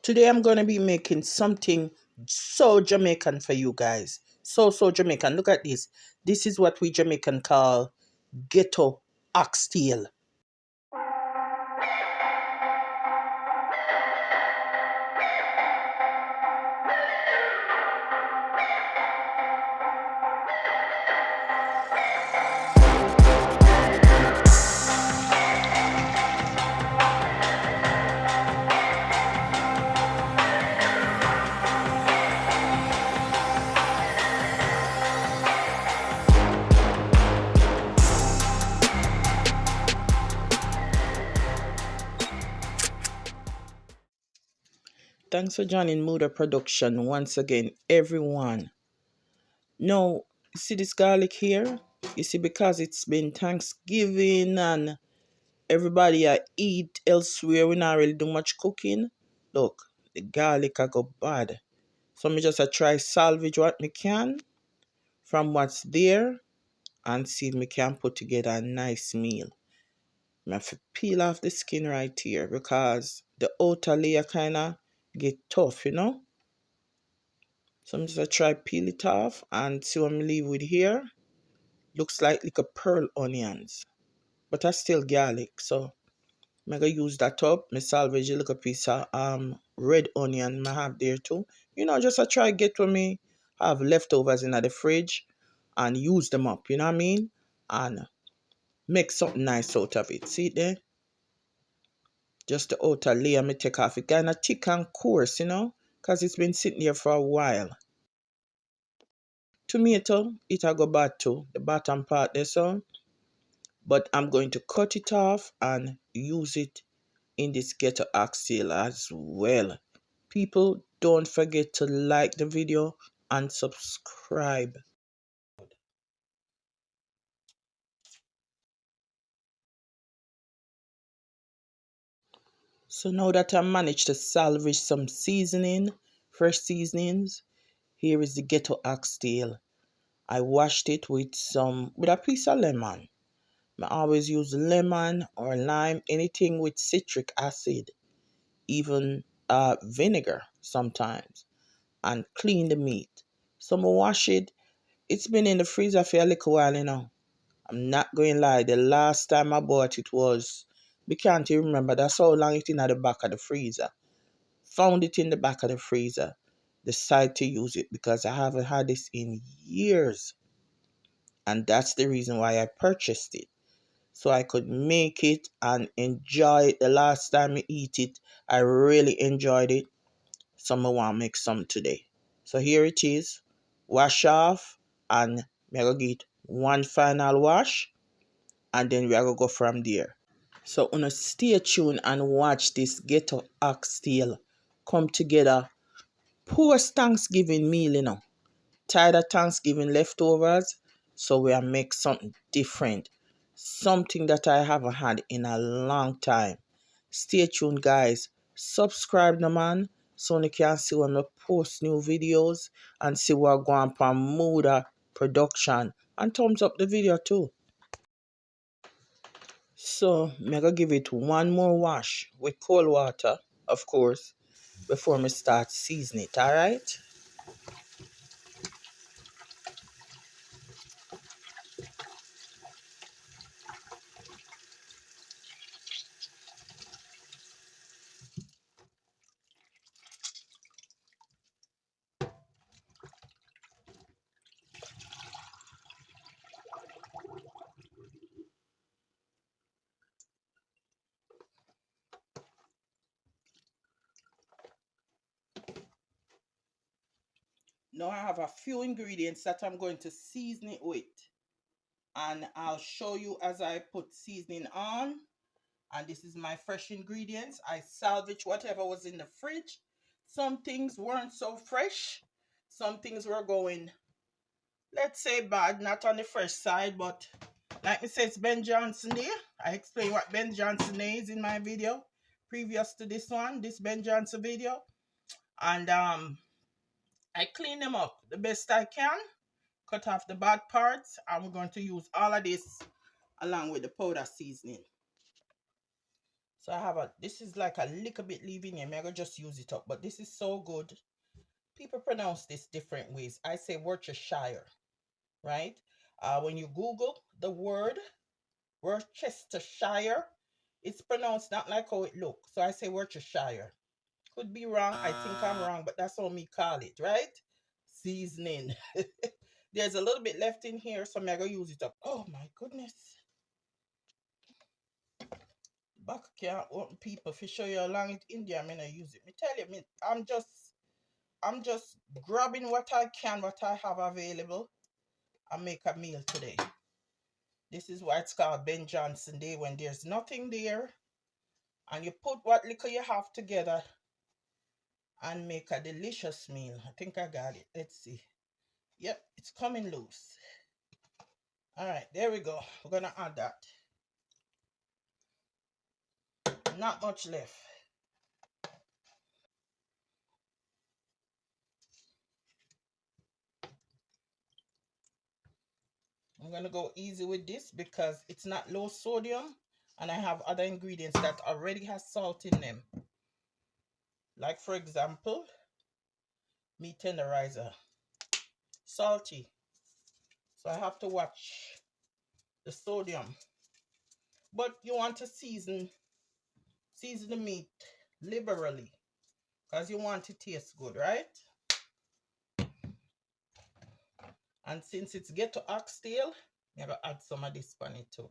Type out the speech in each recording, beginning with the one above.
Today I'm going to be making something so Jamaican for you guys. So Jamaican. Look at this. This is what we Jamaican call ghetto oxtail. Thanks for joining Muda Production once again, everyone. Now, see this garlic here? You see, because it's been Thanksgiving and everybody I eat elsewhere, we not really do much cooking. Look, the garlic I go bad. So me just try salvage what me can from what's there and see if me can put together a nice meal. I have to peel off the skin right here because the outer layer kinda get tough, you know? So I'm just try peel it off and see what I leave with here. Looks like a pearl onions. But I still garlic. So I'm gonna use that up. Me salvage a little piece of red onion I have there too. You know, just try get what me have leftovers in the fridge and use them up, you know what I mean? And make something nice out of it. See it there? Just the outer layer me take off. It kinda thick and coarse, you know, because it's been sitting there for a while. Tomato, it'll go bad too, the bottom part there, so. But I'm going to cut it off and use it in this ghetto oxtail as well. People, don't forget to like the video and subscribe. So now that I managed to salvage some seasoning, fresh seasonings, here is the ghetto oxtail. I washed it with a piece of lemon. I always use lemon or lime, anything with citric acid, even vinegar sometimes, and clean the meat. So I wash it. It's been in the freezer for a little while, you know. I'm not going to lie. The last time I bought it was, we can't even remember. That's how long it's in at the back of the freezer. Found it in the back of the freezer. Decided to use it because I haven't had this in years. And that's the reason why I purchased it. So I could make it and enjoy it. The last time I eat it, I really enjoyed it. So I want to make some today. So here it is. Wash off and I'm going to get one final wash and then we are going to go from there. So gonna stay tuned and watch this ghetto oxtail come together post Thanksgiving meal, you know. Tired of Thanksgiving leftovers, so we are make something different. Something that I haven't had in a long time. Stay tuned, guys. Subscribe, no man, so you can see when I post new videos and see what going on Muda Production. And thumbs up the video too. So, I'm going to give it one more wash with cold water, of course, before I start seasoning it, alright? Now I have a few ingredients that I'm going to season it with. And I'll show you as I put seasoning on. And this is my fresh ingredients. I salvage whatever was in the fridge. Some things weren't so fresh. Some things were going, let's say, bad, not on the fresh side, but like I said, it's Ben Johnson Day. I explained what Ben Johnson Day is in my video previous to this one, this Ben Johnson video. And I clean them up the best I can, cut off the bad parts. I'm going to use all of this along with the powder seasoning. So I have this is like a little bit leaving here. I'm gonna just use it up, but this is so good. People pronounce this different ways. I say Worcestershire, right? When you Google the word Worcestershire, it's pronounced not like how it looks. So I say Worcestershire. Could be wrong. I think I'm wrong, but that's how me call it, right? Seasoning. There's a little bit left in here, so I'm gonna use it up. Oh my goodness. Back can't open people for show you how long it in there. I'm gonna use it. Me tell you, I'm just grabbing what I can, what I have available, and make a meal today. This is why it's called Ben Johnson Day, when there's nothing there and you put what little you have together and make a delicious meal. I think I got it. Let's see. Yep, it's coming loose. All right, there we go. We're gonna add that. Not much left. I'm gonna go easy with this because it's not low sodium and I have other ingredients that already has salt in them. Like for example, meat tenderizer. Salty. So I have to watch the sodium. But you want to season the meat liberally because you want it to taste good, right? And since it's ghetto oxtail, I'm gonna add some of this on it too.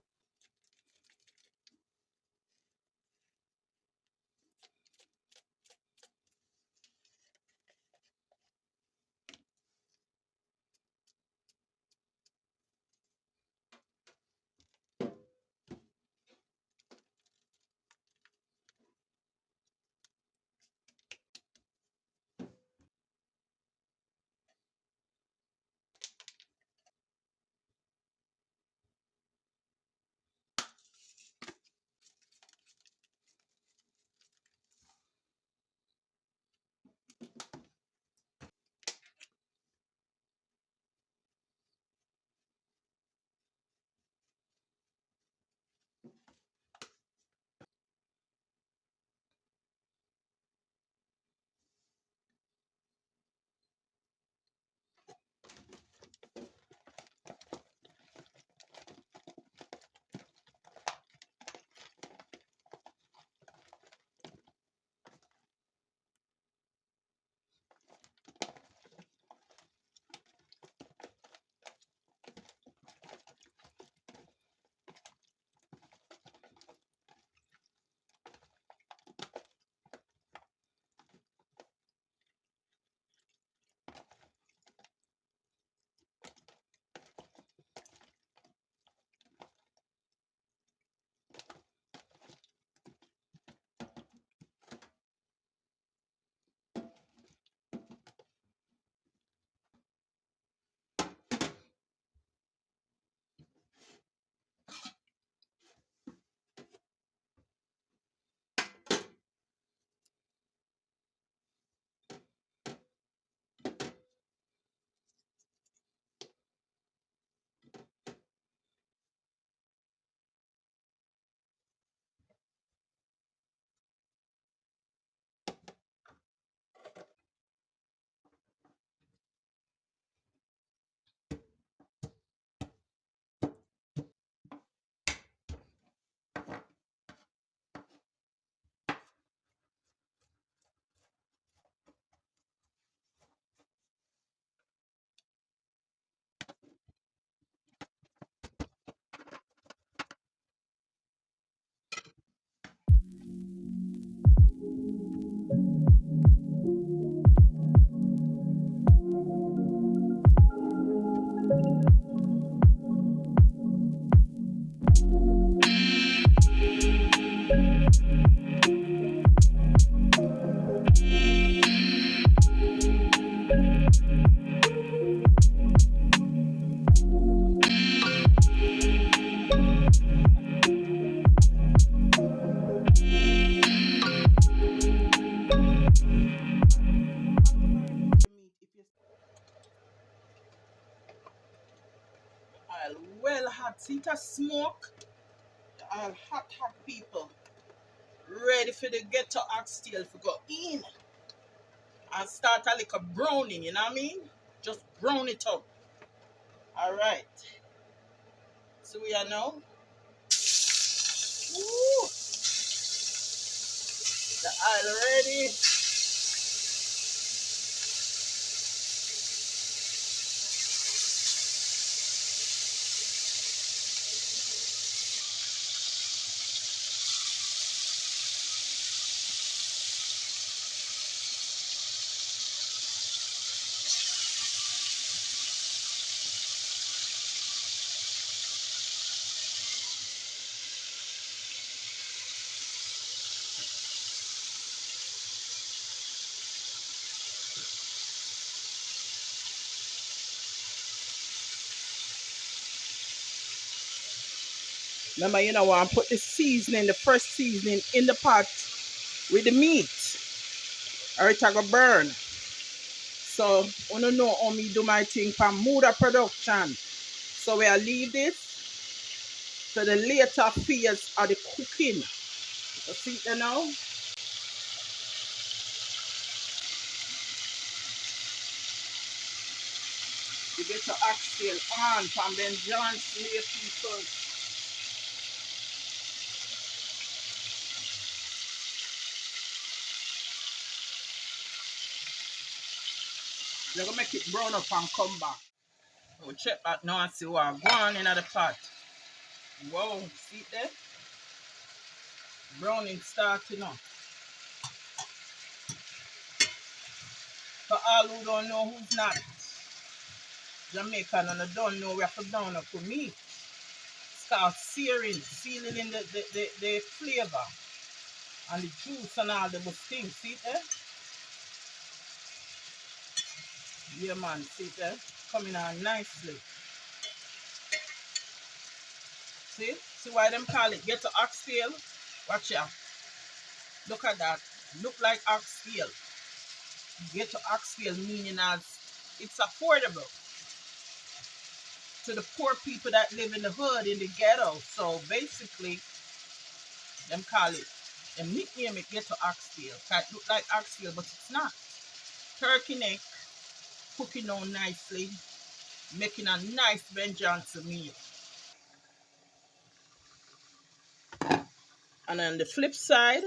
I'll well hot. See the smoke? I'll hot people. Ready for the ghetto oxtail to go in and start a little browning, you know what I mean? Just brown it up. Alright. So we are now. Woo, the oil ready. Remember, you know what? Put the seasoning, the fresh seasoning in the pot with the meat. Or it's going to burn. So, I don't know how me do my thing for Muda production. So, we'll leave this to the later phase of the cooking. You see it now? You get your oxtail on from Ben John's near people. You're going to make it brown up and come back. We'll check that now and see what's going on in the pot. Wow, see it there? Browning starting up. For all who don't know who's not Jamaican and don't know, we have to down up for meat. It's called searing, sealing in the flavor and the juice and all the things. See it there? Yeah, man, see it there? Coming on nicely. See? See why them call it ghetto oxtail? Watch out. Look at that. Look like oxtail. Ghetto oxtail meaning as it's affordable to the poor people that live in the hood, in the ghetto. So basically, them call it, them nickname it ghetto oxtail. It look like oxtail, but it's not. Turkey neck, cooking on nicely, making a nice vengeance meal. And on the flip side,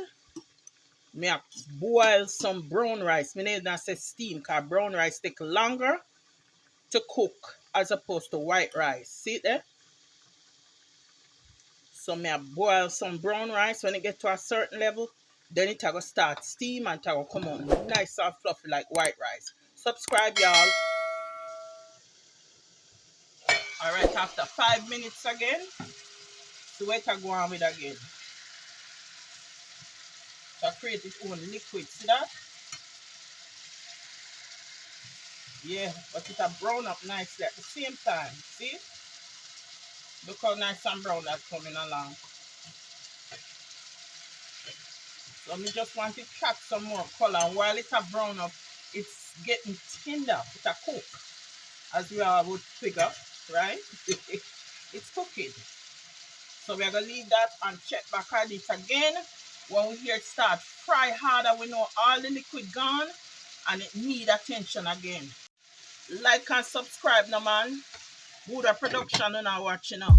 me I boil some brown rice. Me need not say steam, because brown rice take longer to cook as opposed to white rice. See it there? So me I boil some brown rice. When it get to a certain level, then it will start steam and it will come out nice and fluffy like white rice. Subscribe, y'all. Alright, after 5 minutes again, so what I go on with again. So create its own liquid. See that? Yeah, but it will brown up nicely at the same time. See? Look how nice and brown that's coming along. So me just want to catch some more color. And while it a brown up, it's getting tender. It a cook, as we all would figure, right? It's cooking. So we're gonna leave that and check back at it again. When we hear it start fry harder, we know all the liquid gone and it need attention again. Like and subscribe, no man. Buddha production and I watching now.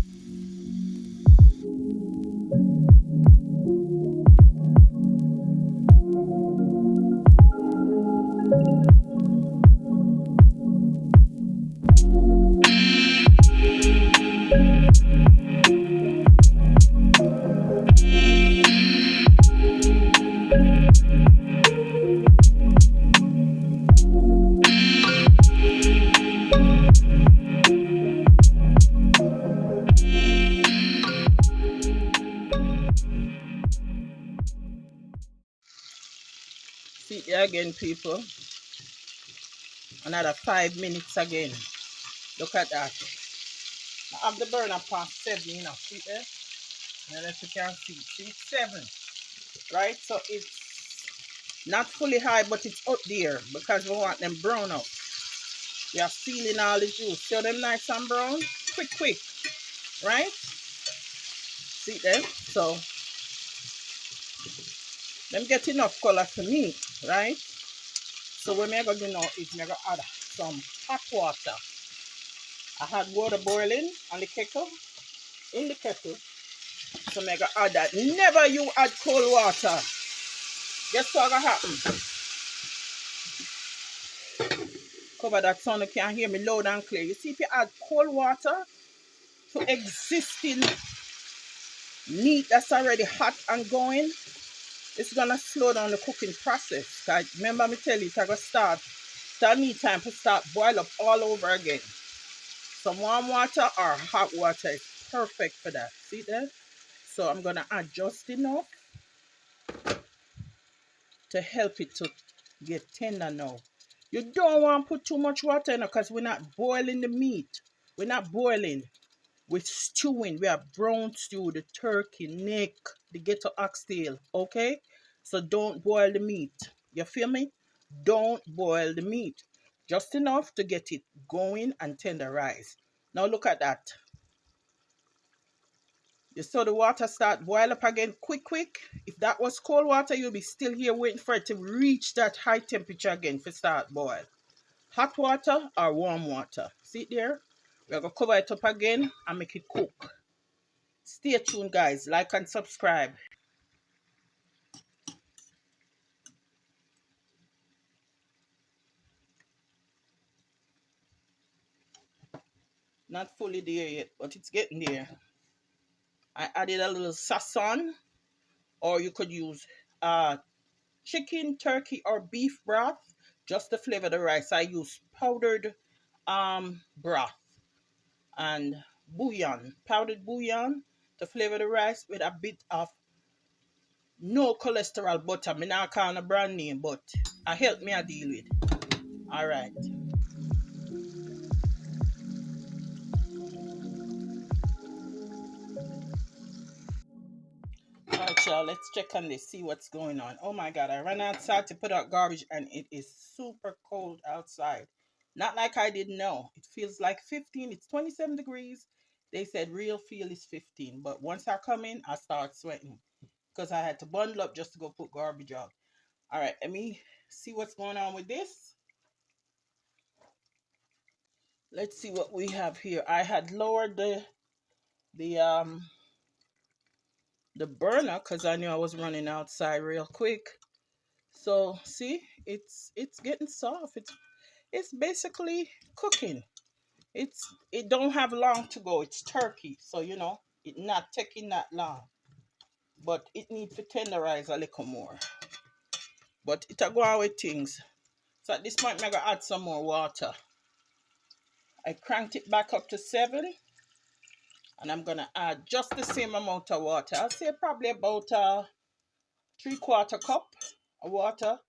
See it again, people. Another 5 minutes again. Look at that. I have the burner past 7, you know. See there? And as you can see it's 7. Right? So it's not fully high, but it's up there because we want them brown up. We are sealing all the juice. See them nice and brown? Quick, quick. Right? See there? So Them get enough color for me, right? So what I'm gonna do now is I'm gonna add some hot water. I had water boiling on the kettle, in the kettle. So I'm gonna add that. Never you add cold water. Guess what gonna happen? Cover that so you can hear me loud and clear. You see, if you add cold water to existing meat that's already hot and going, it's gonna slow down the cooking process. Cause remember me tell you, it's gonna start need time to start boil up all over again. Some warm water or hot water is perfect for that. See there? So I'm gonna add just enough to help it to get tender now. You don't want to put too much water in it because we're not boiling the meat. We're not boiling. We're stewing. We are brown stew, the turkey, neck, the ghetto oxtail. Okay? So don't boil the meat. You feel me? Don't boil the meat. Just enough to get it going and tenderize. Now look at that. You saw the water start boil up again quick. If that was cold water, you'll be still here waiting for it to reach that high temperature again for start boil. Hot water or warm water. See it there? We're going to cover it up again and make it cook. Stay tuned, guys. Like and subscribe. Not fully there yet, but it's getting there. I added a little sazon, or you could use chicken, turkey, or beef broth just to flavor the rice. I use powdered broth and bouillon, powdered bouillon to flavor the rice with a bit of no cholesterol butter. Me not call a brand name, but I help me I deal with. All right. All right, y'all. Let's check on this. See what's going on. Oh my God! I ran outside to put out garbage, and it is super cold outside. Not like I didn't know. It feels like 15. It's 27 degrees. They said real feel is 15, but once I come in, I start sweating because I had to bundle up just to go put garbage out. All right, let me see what's going on with this. Let's see what we have here. I had lowered the um the burner because I knew I was running outside real quick. So see, it's getting soft. It's basically cooking. It don't have long to go. It's turkey, so it not taking that long. But it needs to tenderize a little more. But it'll go on with things. So at this point, I'm gonna add some more water. I cranked it back up to 7, and I'm gonna add just the same amount of water. I'll say probably about 3/4 cup of water.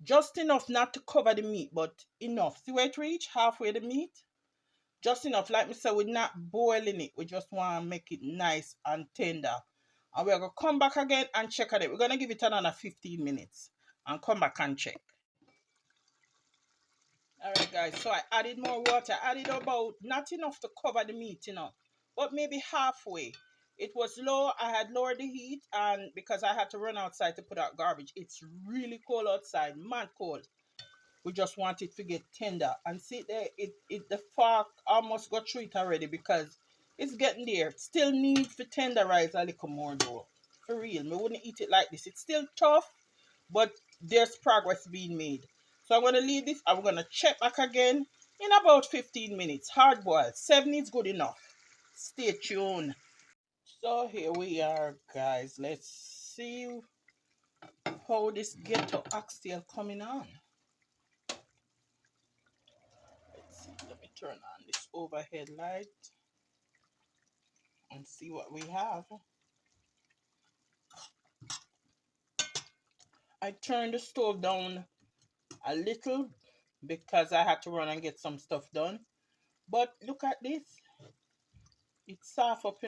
Just enough not to cover the meat, but enough. See where it reach? Halfway the meat. Just enough. Like me said, we're not boiling it. We just want to make it nice and tender. And we're going to come back again and check on it. We're going to give it another 15 minutes and come back and check. Alright guys, so I added more water. I added about, not enough to cover the meat, but maybe halfway. It was low. I had lowered the heat, and because I had to run outside to put out garbage. It's really cold outside, mad cold. We just want it to get tender. And see there, the fork almost got through it already because it's getting there. It still needs to tenderize a little more though. For real, we wouldn't eat it like this. It's still tough, but there's progress being made. So I'm gonna leave this. I'm gonna check back again in about 15 minutes. Hard boiled. 7 is good enough. Stay tuned. So here we are, guys. Let's see how this ghetto oxtail coming on. Let's see. Let me turn on this overhead light and see what we have. I turned the stove down a little because I had to run and get some stuff done. But look at this. It's soft up.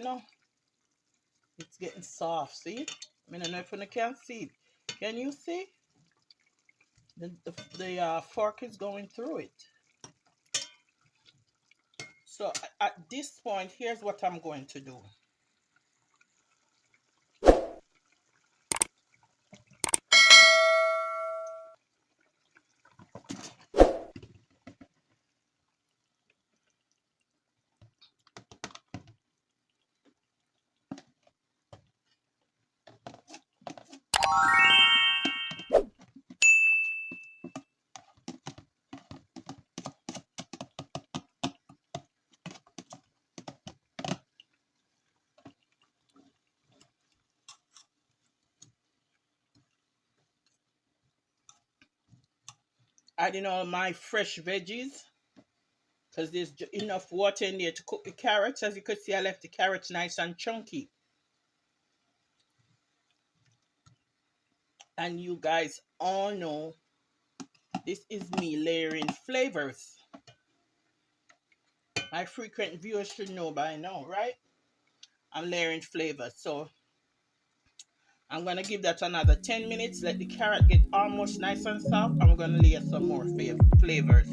It's getting soft, see? I don't know if you can see it. Can you see? The fork is going through it. So at this point, here's what I'm going to do. Adding all my fresh veggies because there's enough water in there to cook the carrots. As you could see, I left the carrots nice and chunky. And you guys all know this is me layering flavors. My frequent viewers should know by now, right? I'm layering flavors. So I'm going to give that another 10 minutes. Let the carrot get almost nice and soft. And we're going to layer some more flavors.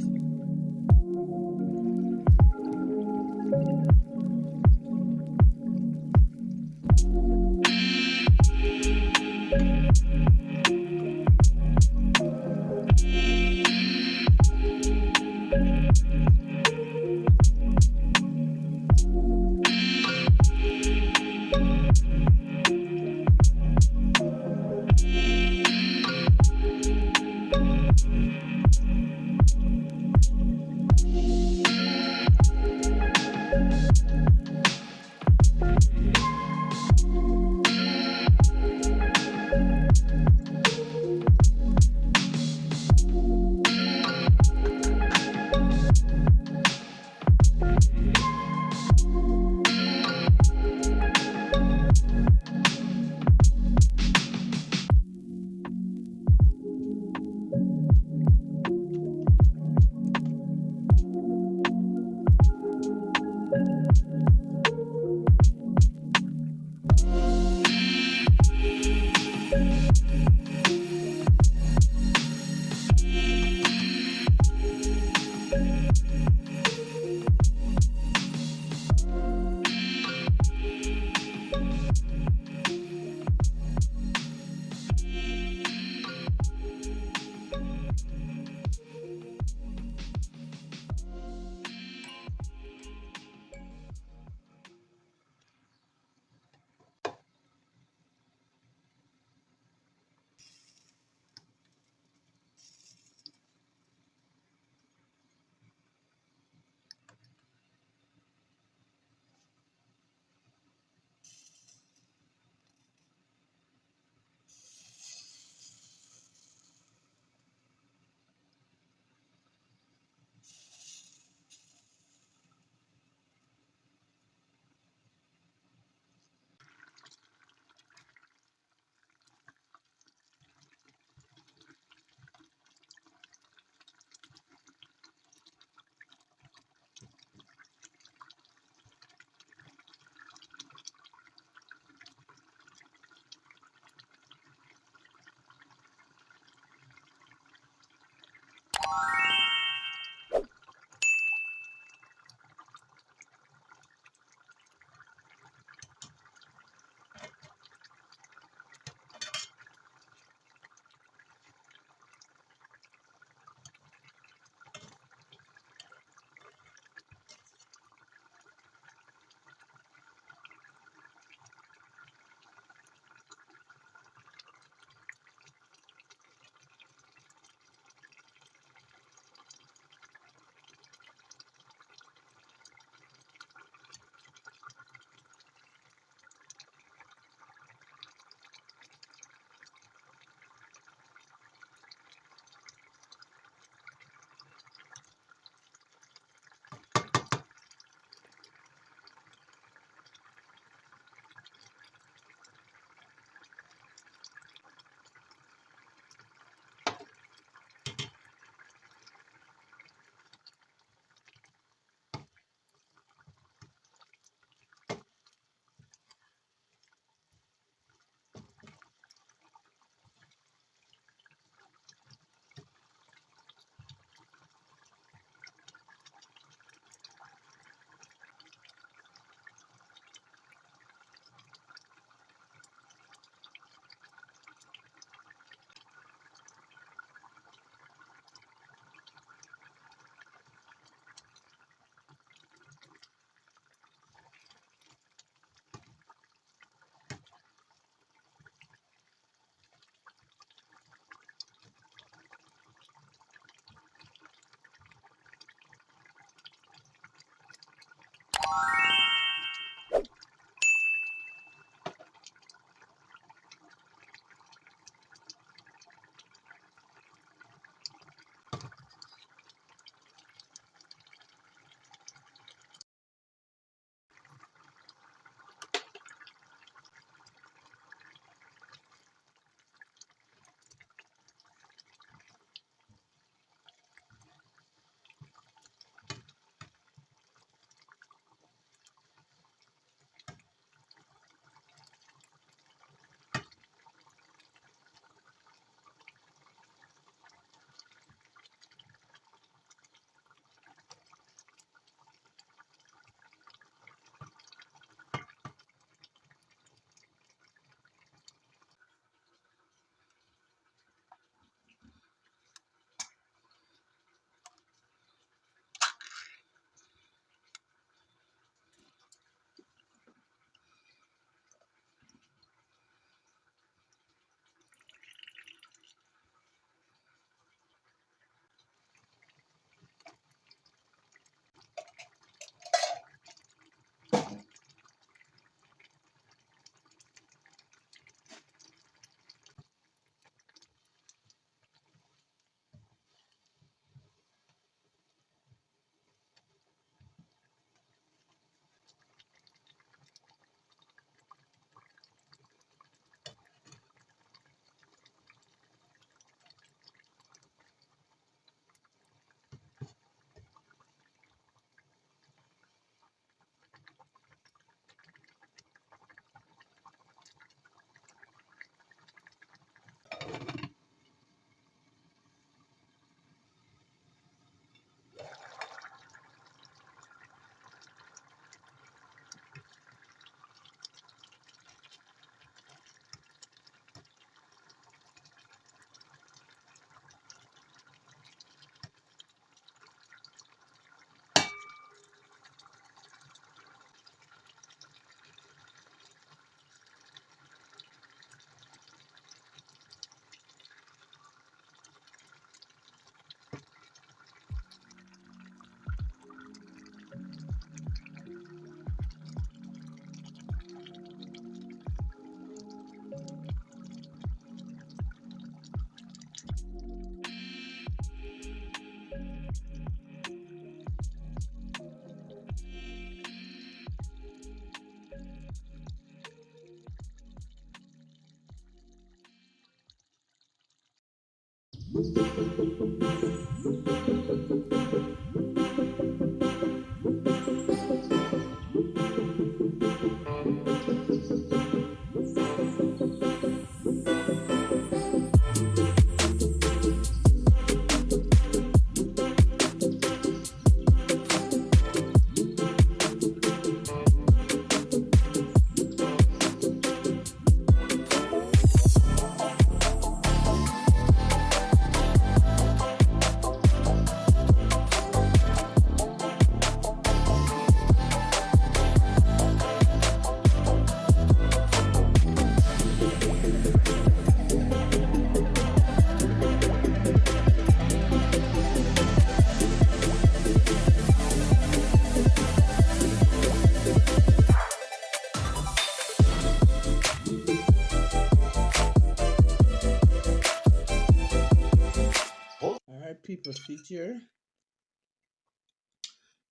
Alright, people, sit here.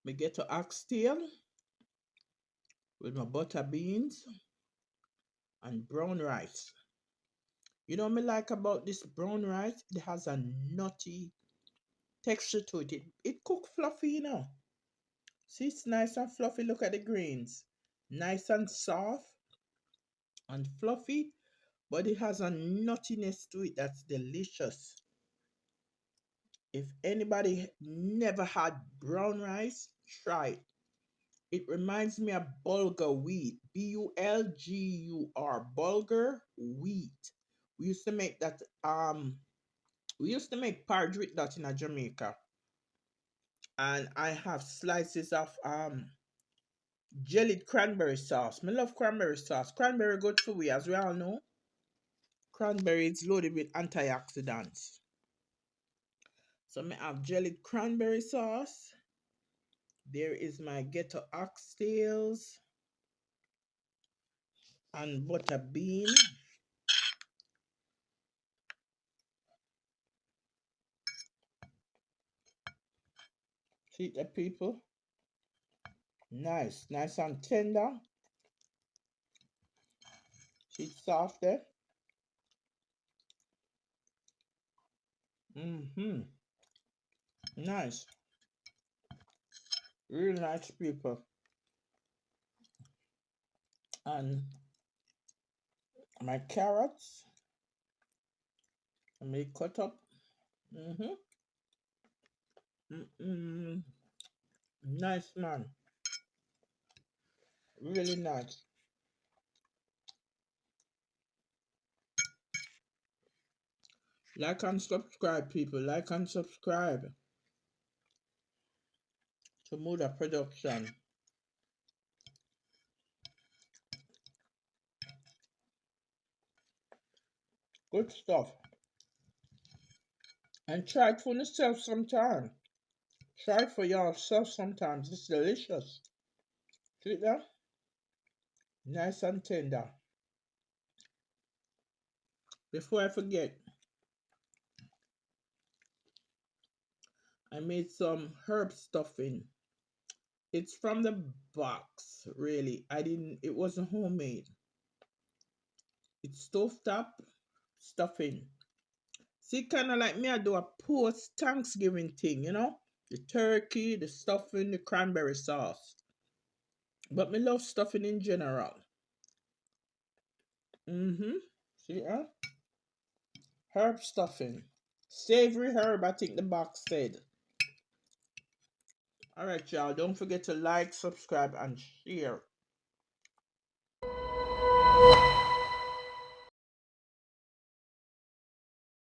Me get to oxtail with my butter beans and brown rice. You know what me like about this brown rice? It has a nutty texture to it. It cook fluffy, you know. See, it's nice and fluffy. Look at the grains. Nice and soft and fluffy, but it has a nuttiness to it that's delicious. If anybody never had brown rice, try it. It reminds me of bulgur wheat. Bulgur, bulgur wheat. We used to make that we used to make porridge with that in Jamaica. And I have slices of jellied cranberry sauce. I love cranberry sauce. Cranberry good for we, as we all know. Cranberry is loaded with antioxidants. So I have jellied cranberry sauce. There is my ghetto oxtails and butter bean. See the people? Nice, nice and tender. See it's soft there. Mm-hmm. Nice. Really nice people. And my carrots. I may cut up. Mm-hmm. Mm-mm. Nice man. Really nice. Like and subscribe, people. Like and subscribe to Muda Production. Good stuff. And try it for yourself sometime. Try it for yourself sometimes. It's delicious. See that? Nice and tender. Before I forget, I made some herb stuffing. It's from the box, really. It wasn't homemade. It's stovetop stuffing. See, kind of like me, I do a post Thanksgiving thing, you know? The turkey, the stuffing, the cranberry sauce. But me love stuffing in general. Mm-hmm. See, huh? Herb stuffing. Savory herb, I think the box said. Alright, y'all. Don't forget to like, subscribe, and share.